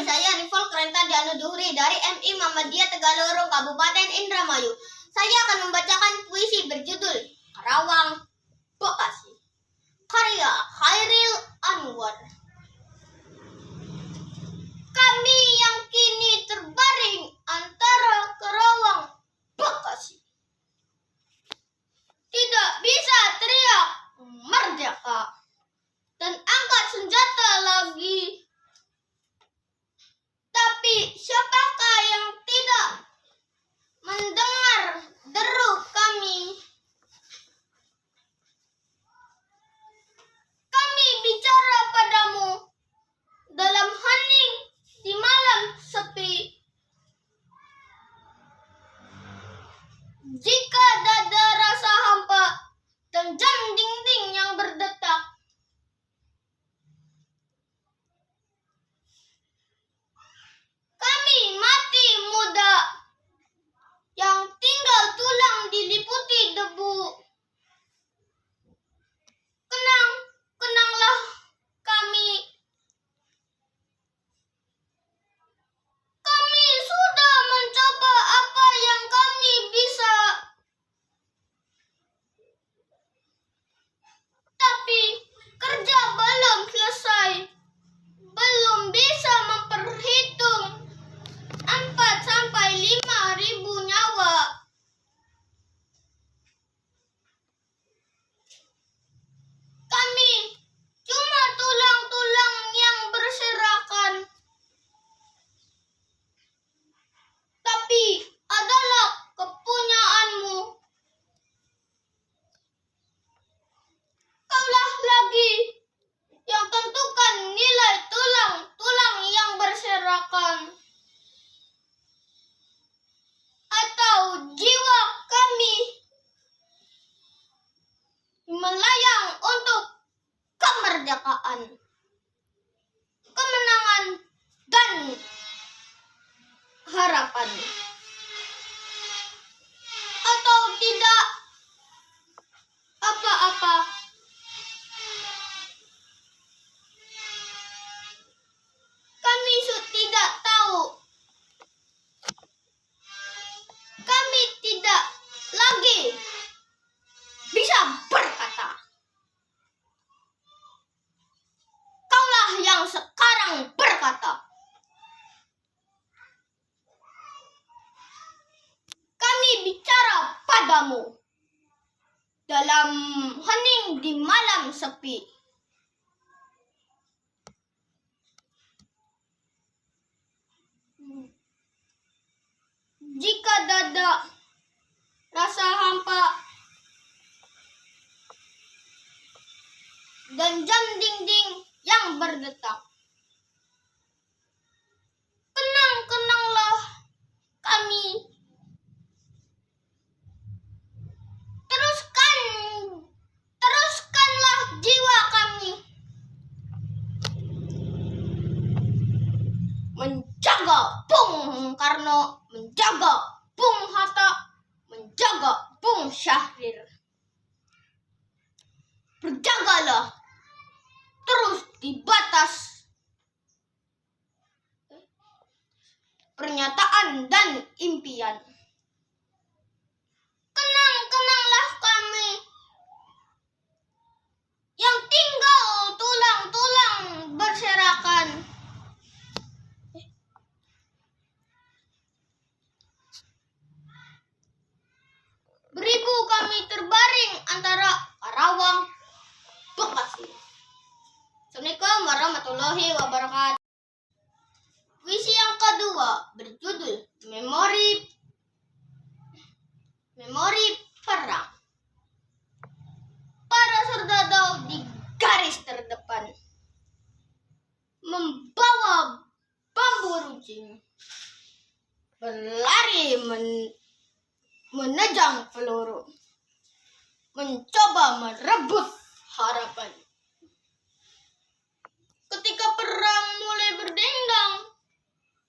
saya Rifol Krenta Dianuduhri dari MI Muhammadiyah Tegalorong, Kabupaten Indramayu. Saya akan membacakan puisi berjudul Karawang, Bekasi, karya Khairil Anwar. Kami yang kini terbaring antara Karawang, Bekasi, tidak bisa teriak merdeka dan angkat senjata lagi. Tapi siapakah yang tidak mendengar deru kami? Kami bicara padamu dalam hening di malam sepi. Jika dada rasa hampa dan jam dinding yang berdetak, kami mati muda yang tinggal tulang diliputi debu. Kenanglah kami. Kami sudah mencoba apa yang kami bisa. Tapi kerja belum selesai. Belum bisa memperhitung 4-5 ribu nyawa. Kami cuma tulang-tulang yang berserakan. Tapi adalah kepunyaanmu. Kaulah lagi yang tentukan nilai tulang-tulang yang berserakan. Atau jiwa kami melayang untuk kemerdekaan, kemenangan, dan harapan. Atau tidak apa-apa. Kami tidak tahu. Kami tidak lagi bisa berkata. Kaulah yang sekarang berkata. Kami bicara padamu dalam hening di malam sepi. Jika dada rasa hampa dan jam dinding yang berdetak, kenanglah kami. Teruskanlah jiwa kami menjaga Bung Karno, menjaga Bung Hatta, menjaga Bung Syahrir. Berjagalah terus di batas pernyataan dan impian. Kenanglah kami yang tinggal tulang-tulang berserakan. Beribu kami terbaring antara Karawang, Bekasi. Assalamualaikum warahmatullahi wabarakatuh. Puisi yang kedua berjudul Memori Perang. Para serdadu di garis terdepan membawa bambu runcing, berlari menejang peluru, mencoba merebut harapan. Ketika perang mulai berdendang,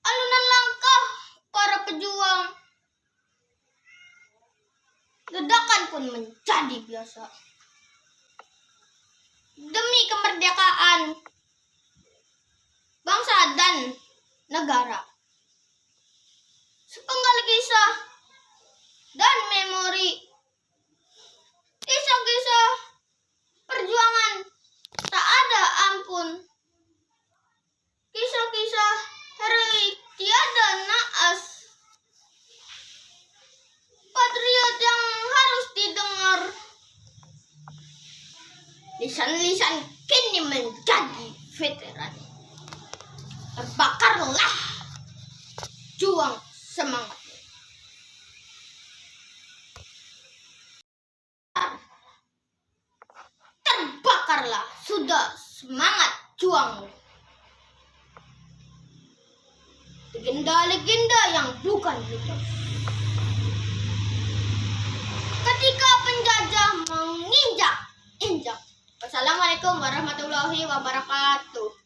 alunan langkah para pejuang, ledakan pun menjadi biasa. Demi kemerdekaan bangsa dan negara. Sepenggal kisah dan memori, kisah-kisah perjuangan tak ada ampun, kisah-kisah heroik tiada naas, patriot yang harus didengar. Lisan-lisan kini menjadi veteran. Terbakarlah juang semangat. Terbakarlah sudah semangat juang. Legenda-legenda yang bukan mitos. Ketika penjajah menginjak-injak. Wassalamualaikum warahmatullahi wabarakatuh.